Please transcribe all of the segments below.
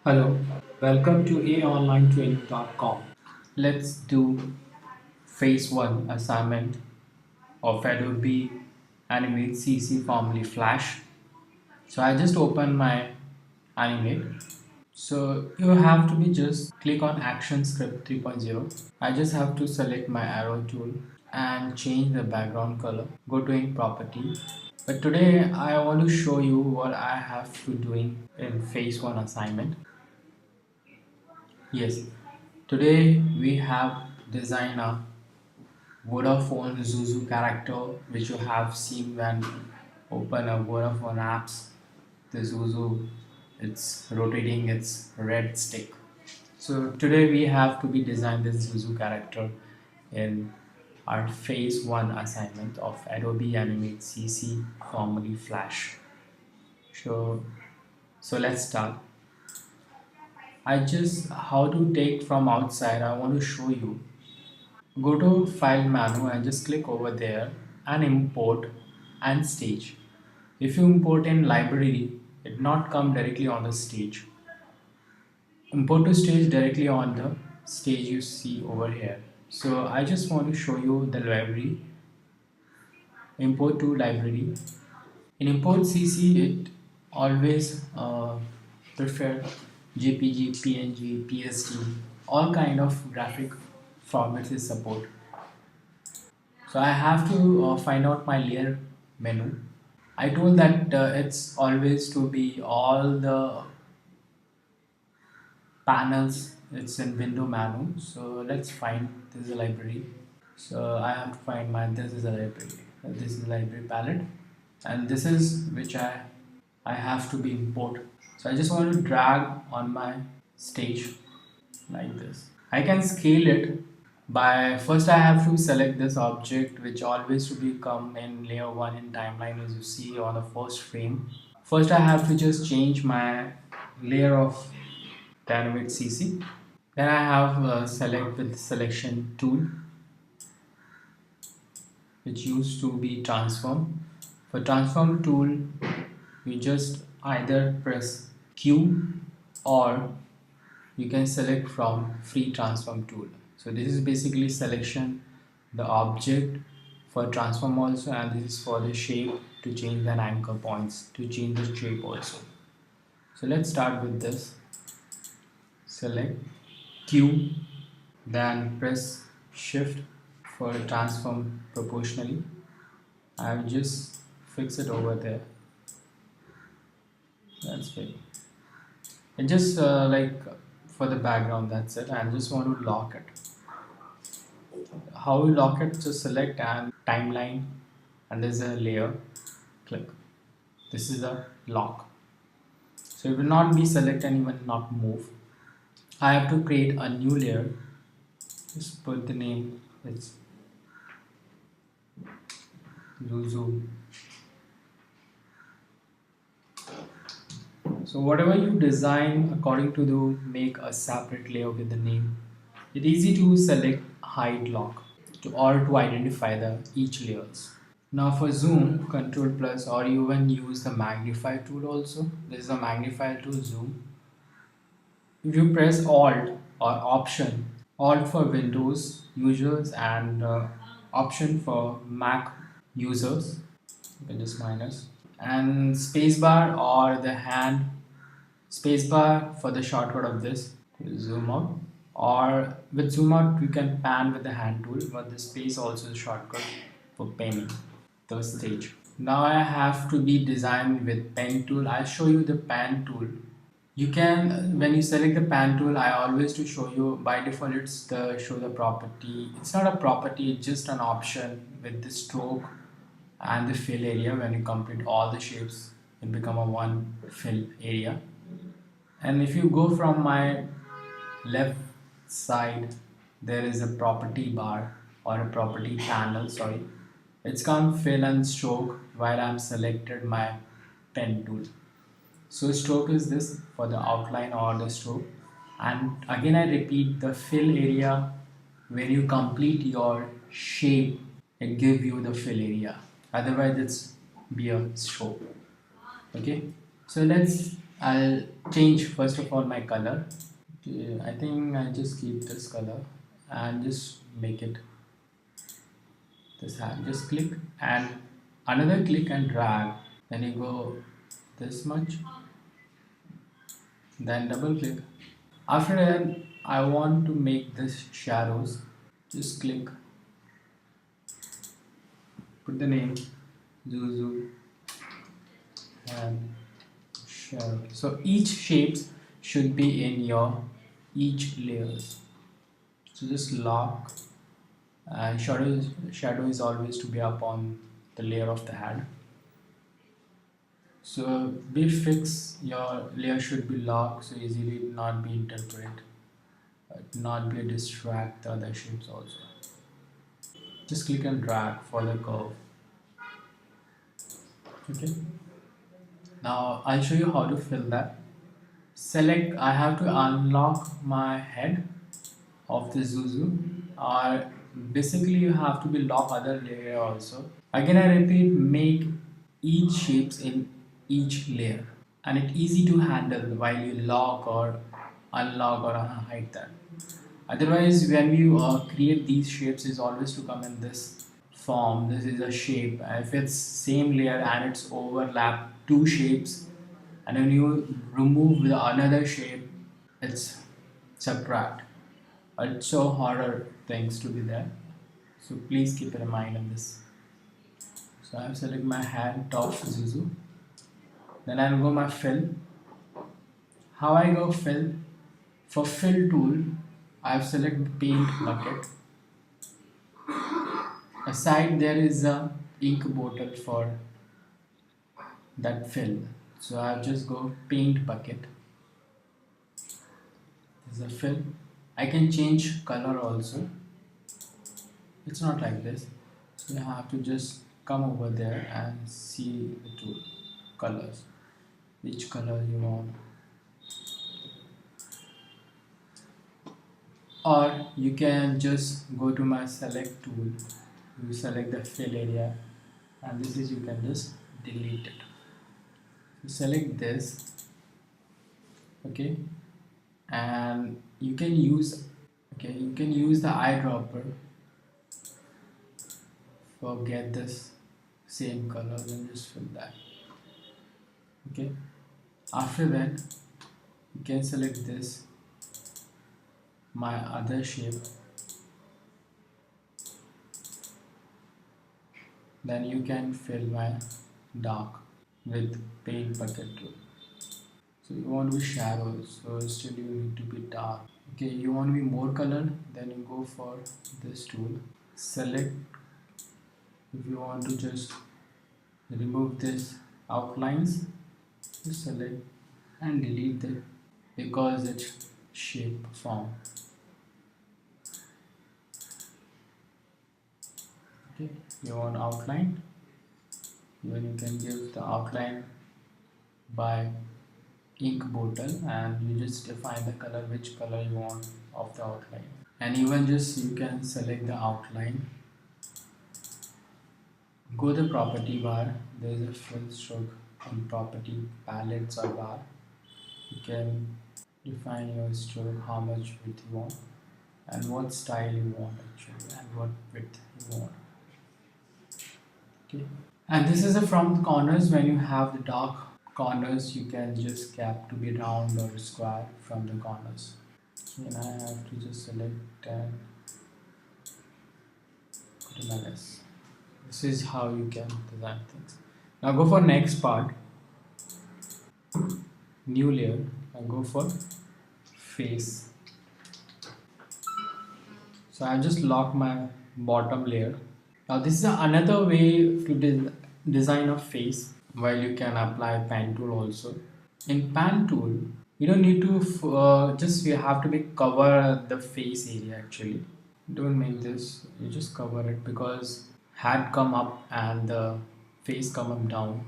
Hello, welcome to aonlinetraining.com. Let's do phase 1 assignment of Adobe Animate CC formerly Flash. So I just opened my Animate. So you have to be just click on Action Script 3.0. I just have to select my arrow tool and change the background color. Go to in property. But today I want to show you what I have to doing in phase 1 assignment. Yes, today we have designed a Vodafone Zuzu character which you have seen when open a Vodafone apps. The Zuzu, it's rotating its red stick. So today we have to be design this Zuzu character in our phase 1 assignment of Adobe Animate CC formerly Flash. So let's start. I just how to take from outside. I want to show you. Go to file menu and just click over there and import and stage. If you import in library, it not come directly on the stage. Import to stage directly on the stage you see over here. So I just want to show you the library. Import to library. In import CC, it always prefer JPG, PNG, PSD, all kind of graphic formats is support. So I have to find out my layer menu. I told that it's always to be all the panels. It's in window menu. So let's find this is a library. So I have to find my this is a library. This is library palette, and this is which I have to be import. So I just want to drag on my stage like this. I can scale it by first I have to select this object which always to become in layer 1 in timeline as you see on the first frame. First I have to just change my layer of dynamic CC. Then I have select with selection tool which used to be transform. For transform tool you just either press Q or you can select from free transform tool. So this is basically selection the object for transform also, and this is for the shape to change the anchor points to change the shape also. So let's start with this. Select Q, then press shift for transform proportionally. I will just fix it over there. That's it. And just like for the background, that's it. I just want to lock it. How we lock it? Just select and timeline, and there's a layer. Click. This is a lock. So it will not be select and even not move. I have to create a new layer. Just put the name. It's Zuzu. So whatever you design according to the make a separate layer with the name. It's easy to select hide lock to identify the each layers. Now for zoom, control plus or even use the magnify tool also. This is a magnify tool zoom. If you press alt or option, alt for Windows users and option for Mac users, you can just minus, and spacebar or the hand spacebar for the shortcut of this zoom out, or with zoom out you can pan with the hand tool, but the space also is shortcut for panning the stage. Now I have to be designed with pen tool. I'll show you the pen tool. You can when you select the pan tool, I always to show you by default it's the show the property. It's not a property, it's just an option with the stroke and the fill area. When you complete all the shapes it become a one fill area. And if you go from my left side, there is a property bar or a property panel, sorry. It's come fill and stroke while I'm selected my pen tool. So stroke is this for the outline or the stroke, and again I repeat the fill area. When you complete your shape it give you the fill area, otherwise it's be a stroke. Okay, so let's I'll change first of all my color. Okay, I think I just keep this color and just make it this hand. Just click and another click and drag. Then you go this much, then double click. After that, I want to make this shadows. Just click, put the name Zuzu and shadow. So each shapes should be in your each layers. So just lock and shadow is always to be up on the layer of the head. So be fix your layer should be locked so easily not be interpret, not be distract the other shapes also. Just click and drag for the curve. Okay. Now I'll show you how to fill that. Select. I have to unlock my head of the Zuzu. Or basically you have to be lock other layer also. Again I repeat, make each shapes in each layer and it easy to handle while you lock or unlock or hide that. Otherwise when you create these shapes is always to come in this form. This is a shape. If it's same layer and it's overlap two shapes and when you remove the another shape it's subtract. It's so harder things to be there. So please keep in mind on this. So I select my hand top Zuzu. Then I'll go my fill. How I go fill? For fill tool, I've select paint bucket. Aside there is a ink bottle for that fill. So I'll just go paint bucket. This is a fill. I can change color also. It's not like this. So you have to just come over there and see the tool colors. Which color you want. Or you can just go to my select tool. You select the fill area and this is you can just delete it. You select this, okay, and you can use the eyedropper for get this same color and just fill that. Okay, after that you can select this my other shape, then you can fill my dark with paint bucket tool. So you want to be shadows, so still you need to be dark. Okay, you want to be more color, then you go for this tool. Select if you want to just remove this outlines, just select and delete it because it's shape form. Okay, you want outline, even you can give the outline by ink bottle and you just define the color which color you want of the outline, and even just you can select the outline. Go to property bar, there is a fill stroke in property palettes or bar. You can define your stroke, how much width you want and what style you want actually and what width you want. Okay, and this is a from the corners. When you have the dark corners you can just cap to be round or square from the corners. And I have to just select and go to my list. This is how you can design things. Now go for next part, new layer and go for face. So I just lock my bottom layer. Now this is another way to design a face while you can apply pen tool also. In pen tool you don't need to just you have to be cover the face area actually. Don't make this, you just cover it because head come up and the face come up down.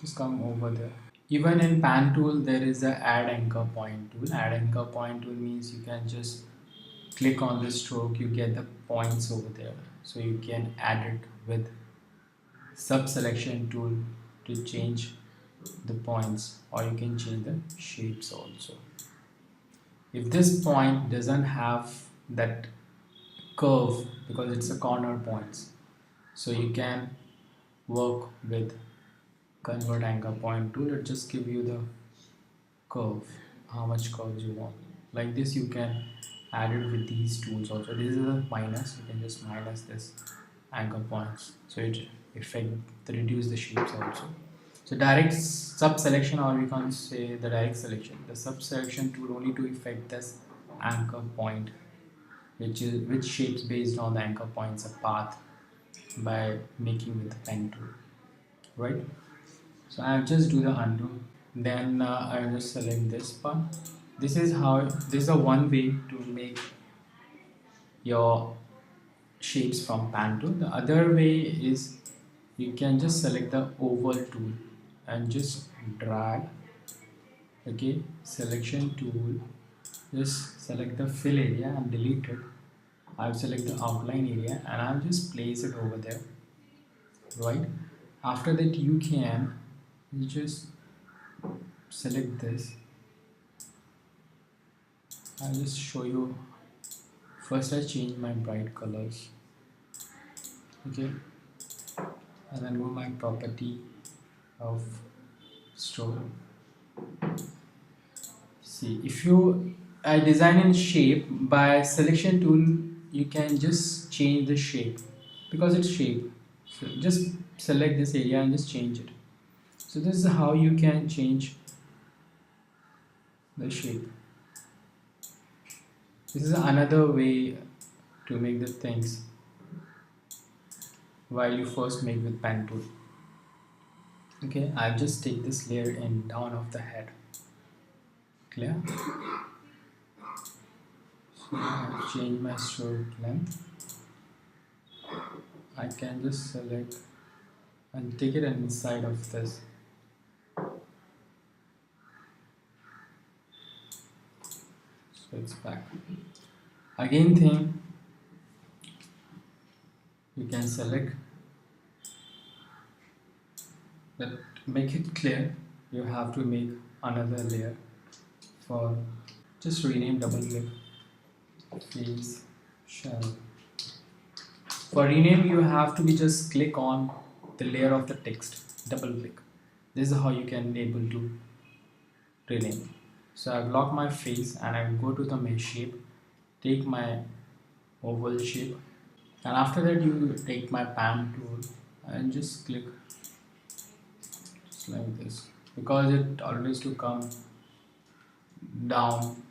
Just come over there. Even in pan tool there is a add anchor point tool. Add anchor point tool means you can just click on the stroke, you get the points over there, so you can add it with sub selection tool to change the points, or you can change the shapes also. If this point doesn't have that curve because it's a corner points, so you can work with convert anchor point tool. It just give you the curve, how much curves you want. Like this you can add it with these tools also. This is a minus, you can just minus this anchor points, so it effect reduce the shapes also. So direct sub selection, or we can say the direct selection, the sub selection tool only to effect this anchor point, which shapes based on the anchor points a path by making with the pen tool, right? So I'll just do the undo, then I'll just select this part. This is a one way to make your shapes from pan tool. The other way is you can just select the oval tool and just drag. Okay, selection tool, just select the fill area and delete it. I'll select the outline area and I'll just place it over there, right? After that you just select this. I'll just show you. First I change my bright colors, okay, and then go my property of stroke. See, if you I design in shape, by selection tool you can just change the shape because it's shape. So just select this area and just change it. So this is how you can change the shape. This is another way to make the things while you first make with pen tool. Okay, I'll just take this layer in down of the head. Clear? So I'll change my stroke length. I can just select and take it inside of this. So it's back. Again thing, you can select, but make it clear you have to make another layer. For just rename, double click, face shadow. For rename you have to be just click on the layer of the text, double click. This is how you can able to rename. So I block my face and I go to the mesh shape, take my oval shape, and after that you take my pan tool and just click just like this, because it always to come down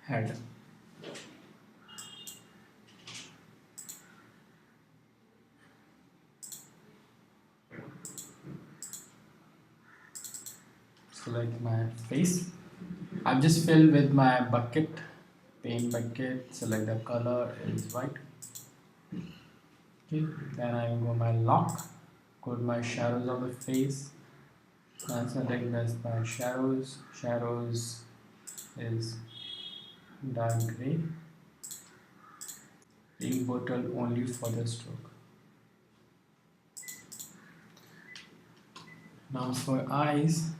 head. Select my face. I've just filled with my bucket, paint bucket, select the color is white. Okay, then I go my lock, go to my shadows of the face, and select this my shadows. Shadows is dark gray. Ink bottle only for the stroke. Now for eyes,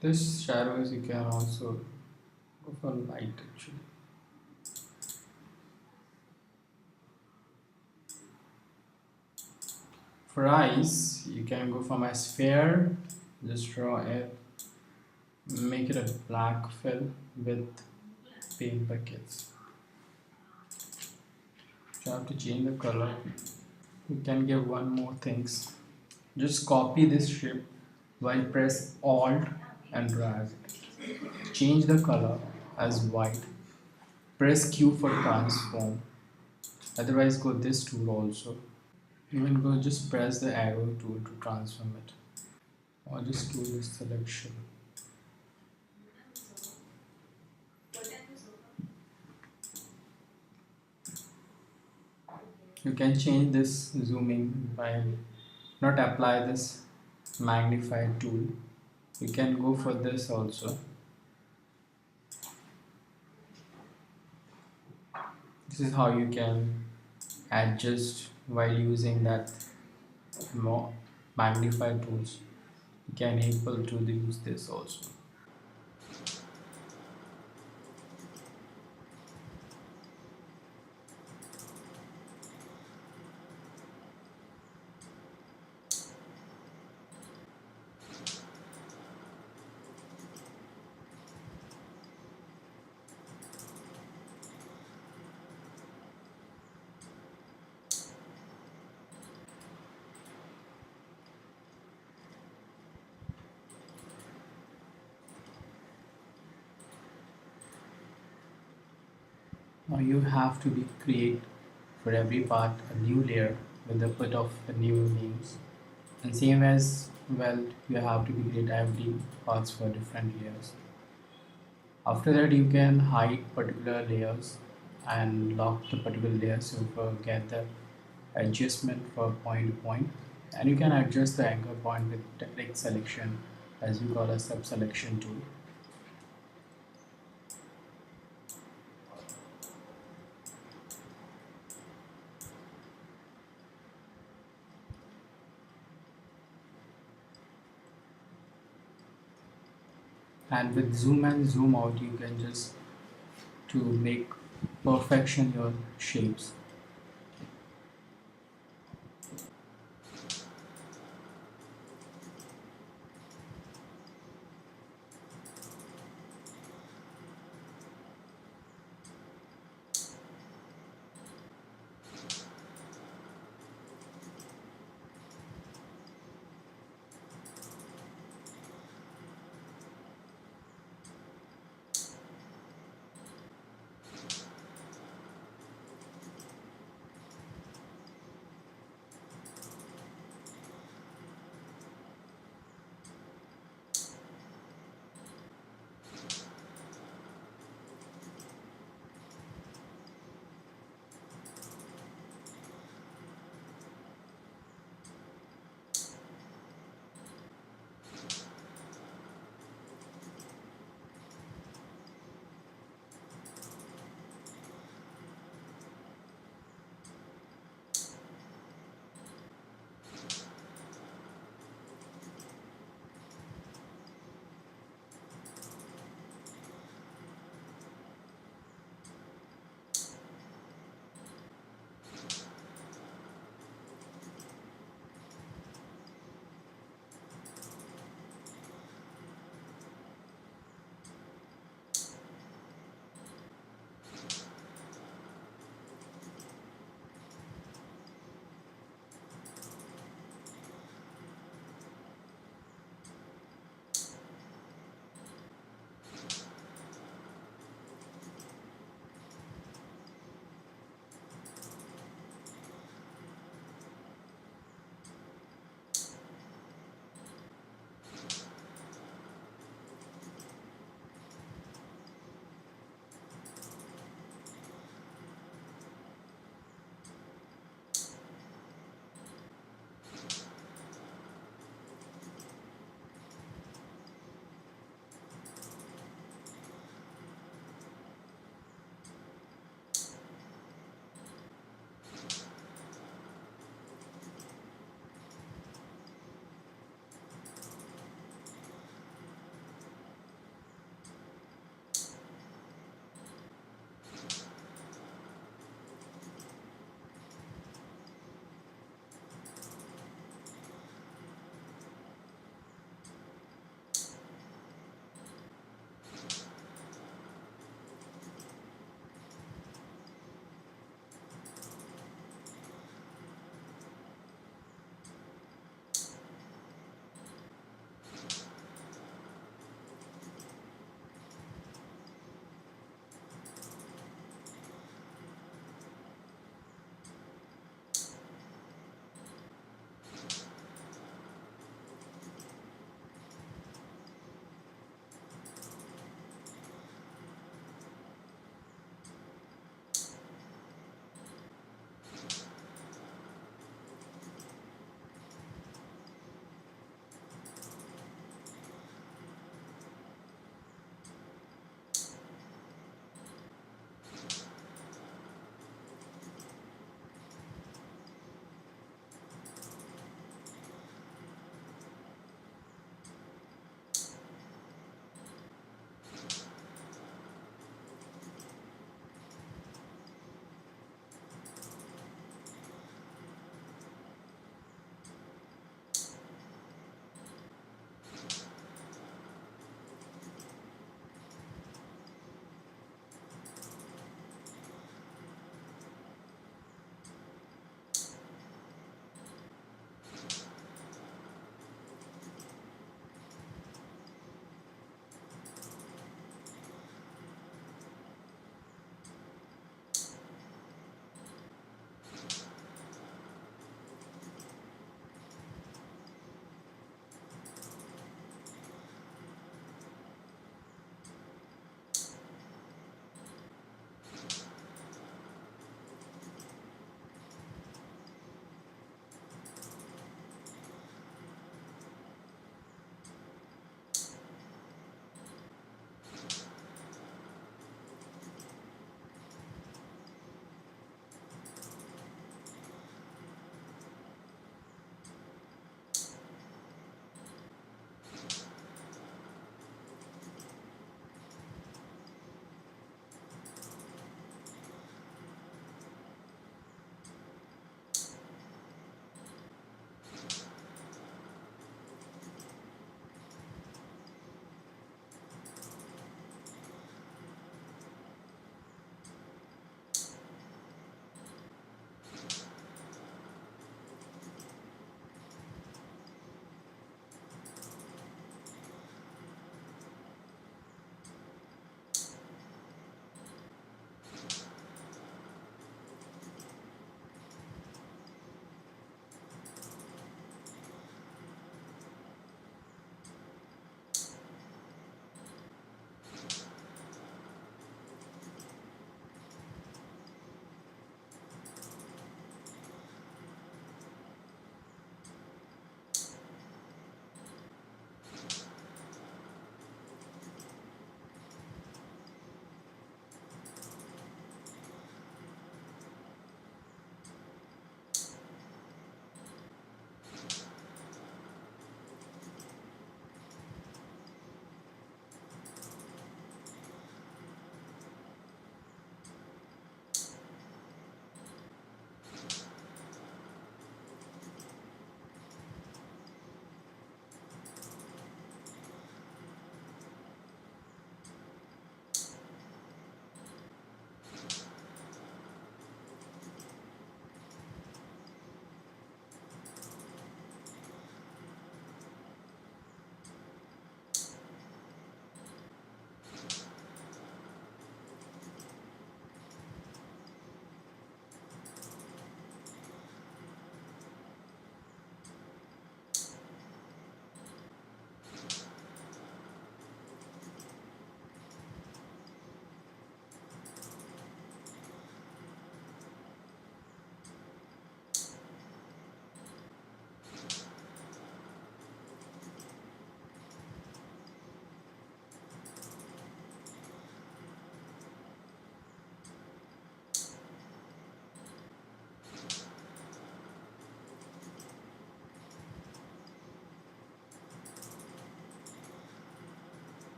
this shadows you can also go for light actually. For eyes, you can go for my sphere, just draw it, make it a black fill with paint buckets. You have to change the color. You can give one more things. Just copy this shape while press Alt and drag it. Change the color as white. Press Q for transform. Otherwise go this tool also. Even go just press the arrow tool to transform it. Or just do this selection. You can change this zooming by not apply this magnified tool. You can go for this also. This is how you can adjust while using that of more magnified tools, you can able to use this also. Now you have to be create for every part a new layer with the put of the new names. And same as well, you have to be create every parts for different layers. After that, you can hide particular layers and lock the particular layers so you get the adjustment for point to point. And you can adjust the anchor point with technique selection as we call a sub selection tool. And with zoom and zoom out, you can just to make perfection your shapes.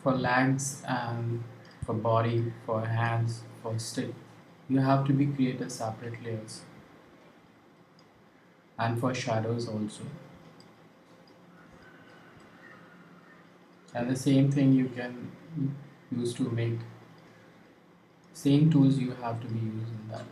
For legs and for body, for hands, for stick, you have to be create a separate layers, and for shadows also. And the same thing you can use to make same tools you have to be using that.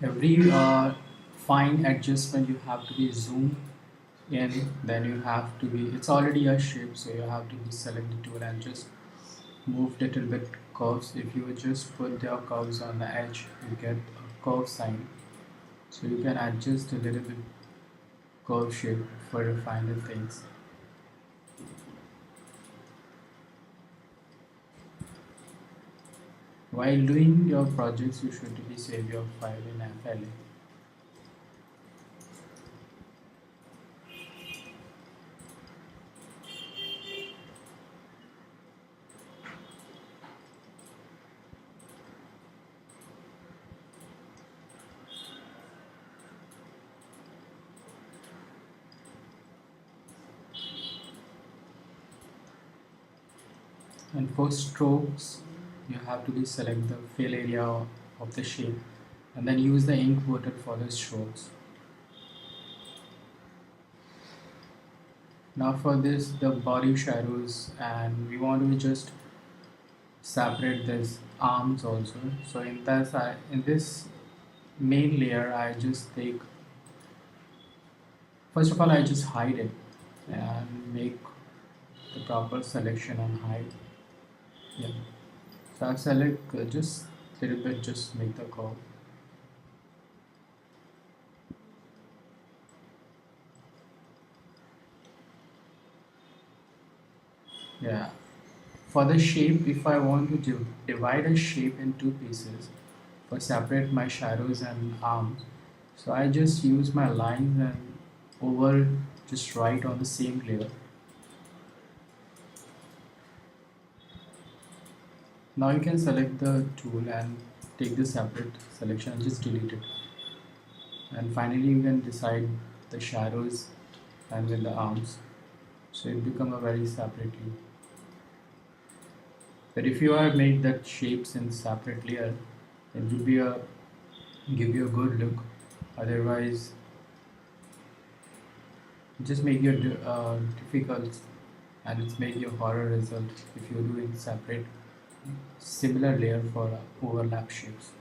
Every fine adjustment you have to be zoomed in, then you have to be, it's already a shape, so you have to be select the tool and just move little bit curves. If you just put your curves on the edge, you get a curve sign, so you can adjust a little bit curve shape for the final things. While doing your projects, you should be save your file in FLA. And for strokes, you have to be select the fill area of the shape and then use the ink bottle for the strokes. Now for this, the body shadows, and we want to just separate this arms also. So in this main layer, I just take, first of all, I just hide it and make the proper selection and hide. Yeah. So I select just little bit, just make the curve. Yeah. For the shape, if I want to divide a shape in two pieces, for separate my shadows and arms, so I just use my lines and over just write on the same layer. Now you can select the tool and take the separate selection and just delete it. And finally you can decide the shadows and with the arms. So it become a very separately. But if you are make that shapes in separate layer, it will be a give you a good look. Otherwise, just make your difficult, and it's make your horror result if you do it separate similar layer for overlap shapes.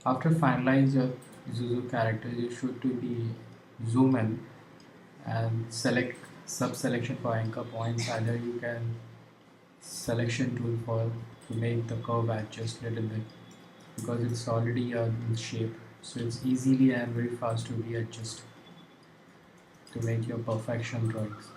After finalize your Zuzu character, you should to be zoom in and select sub selection for anchor points. Either you can selection tool for to make the curve adjust little bit because it's already a shape, so it's easily and very fast to readjust to make your perfection drawings.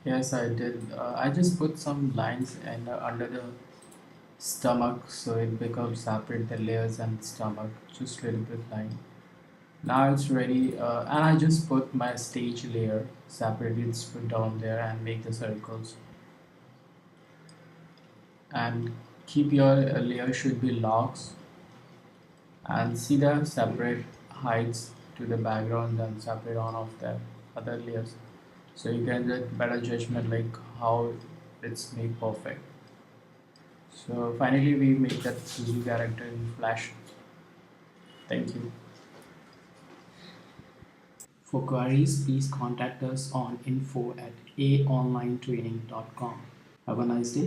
Yes, I did. I just put some lines and under the stomach so it becomes separate the layers and stomach, just little bit line. Now it's ready, and I just put my stage layer separately. It's put down there and make the circles and keep your layer should be locks and see the separate heights to the background and separate on of the other layers so you can get better judgment like how it's made perfect. So finally we make that Suzu character in Flash. Thank you. For queries, please contact us on info@aonlinetraining.com. Have a nice day.